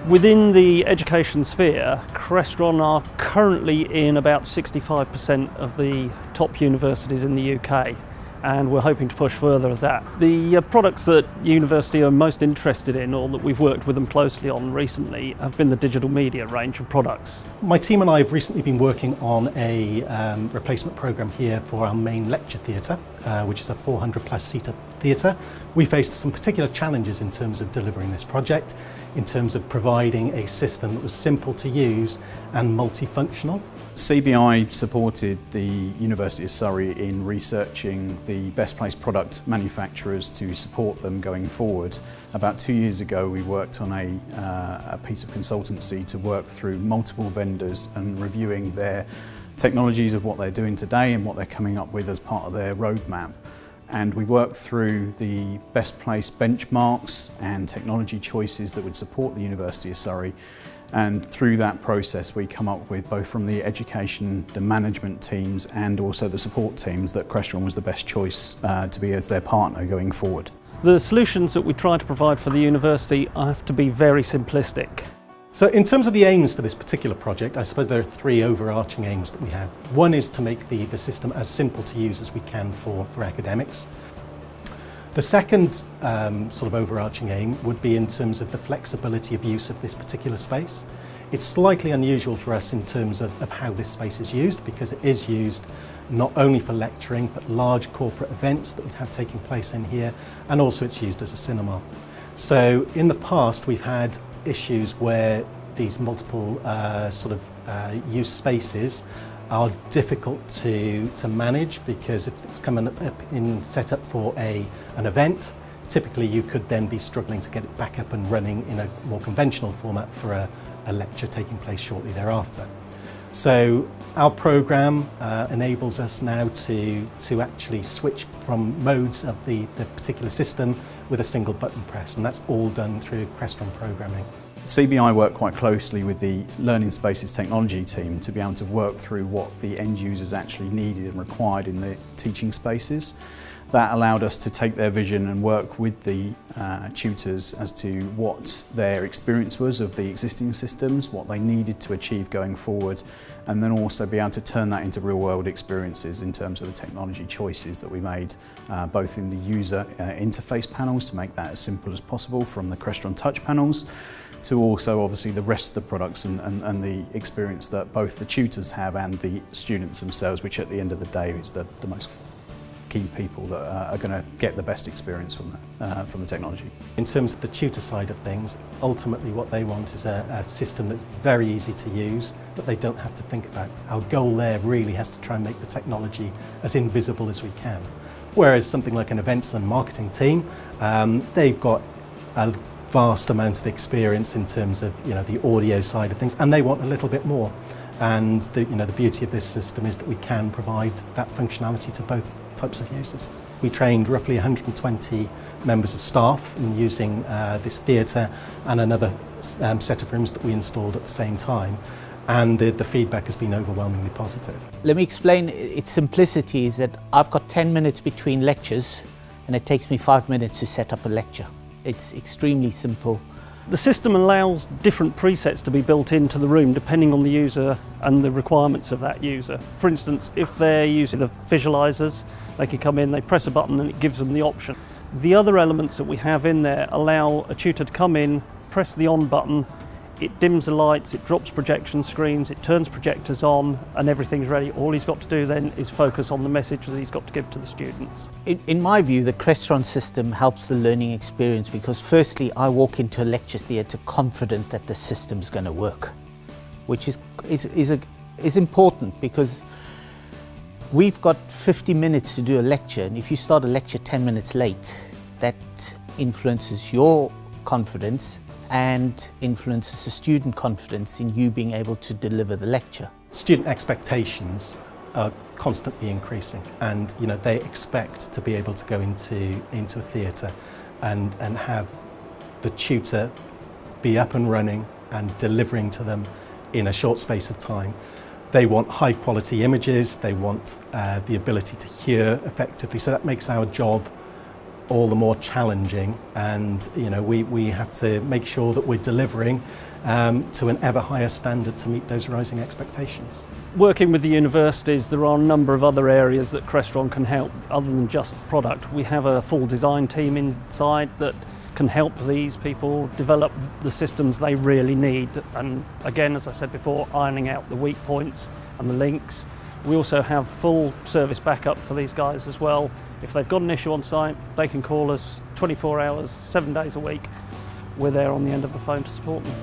Within the education sphere, Crestron are currently in about 65% of the top universities in the UK, and we're hoping to push further of that. The products that university are most interested in, or that we've worked with them closely on recently, have been the digital media range of products. My team and I have recently been working on a replacement programme here for our main lecture theatre, which is a 400 plus seater theatre. We faced some particular challenges in terms of delivering this project, in terms of providing a system that was simple to use and multifunctional. CBI supported the University of Surrey in researching the best placed product manufacturers to support them going forward. About 2 years ago we worked on a piece of consultancy to work through multiple vendors and reviewing their technologies of what they're doing today and what they're coming up with as part of their roadmap. And we worked through the best placed benchmarks and technology choices that would support the University of Surrey. And through that process we come up with, both from the education, the management teams and also the support teams, that Crestron was the best choice to be as their partner going forward. The solutions that we try to provide for the university have to be very simplistic. So in terms of the aims for this particular project, I suppose there are three overarching aims that we have. One is to make the system as simple to use as we can for academics. The second sort of overarching aim would be in terms of the flexibility of use of this particular space. It's slightly unusual for us in terms of how this space is used, because it is used not only for lecturing but large corporate events that we'd have taking place in here, and also it's used as a cinema. So in the past we've had issues where these multiple use spaces are difficult to manage, because if it's coming up in set up for an event, typically you could then be struggling to get it back up and running in a more conventional format for a lecture taking place shortly thereafter. So our programme enables us now to actually switch from modes of the particular system with a single button press, and that's all done through Crestron programming. CBI worked quite closely with the Learning Spaces technology team to be able to work through what the end users actually needed and required in the teaching spaces. That allowed us to take their vision and work with the tutors as to what their experience was of the existing systems, what they needed to achieve going forward, and then also be able to turn that into real world experiences in terms of the technology choices that we made, both in the user interface panels to make that as simple as possible, from the Crestron touch panels, to also obviously the rest of the products and the experience that both the tutors have and the students themselves, which at the end of the day is the most key people that are going to get the best experience from that, from the technology. In terms of the tutor side of things, ultimately what they want is a system that's very easy to use, that they don't have to think about. Our goal there really has to try and make the technology as invisible as we can. Whereas something like an events and marketing team, they've got a vast amount of experience in terms of the audio side of things, and they want a little bit more. And the beauty of this system is that we can provide that functionality to both types of users. We trained roughly 120 members of staff in using this theatre and another set of rooms that we installed at the same time, and the feedback has been overwhelmingly positive. Let me explain its simplicity. Is that I've got 10 minutes between lectures and it takes me 5 minutes to set up a lecture. It's extremely simple. The system allows different presets to be built into the room depending on the user and the requirements of that user. For instance, if they're using the visualizers, they can come in, they press a button and it gives them the option. The other elements that we have in there allow a tutor to come in, press the on button, it dims the lights, it drops projection screens, it turns projectors on, and everything's ready. All he's got to do then is focus on the message that he's got to give to the students. In my view, the Crestron system helps the learning experience because firstly, I walk into a lecture theatre confident that the system's going to work, which is important, because we've got 50 minutes to do a lecture, and if you start a lecture 10 minutes late, that influences your confidence and influences the student confidence in you being able to deliver the lecture. Student expectations are constantly increasing, and they expect to be able to go into a theatre and have the tutor be up and running and delivering to them in a short space of time. They want high quality images, they want the ability to hear effectively, so that makes our job all the more challenging, and we have to make sure that we're delivering to an ever higher standard to meet those rising expectations. Working with the universities, there are a number of other areas that Crestron can help other than just product. We have a full design team inside that can help these people develop the systems they really need. And again, as I said before, ironing out the weak points and the links. We also have full service backup for these guys as well. If they've got an issue on site, they can call us 24 hours, 7 days a week. We're there on the end of the phone to support them.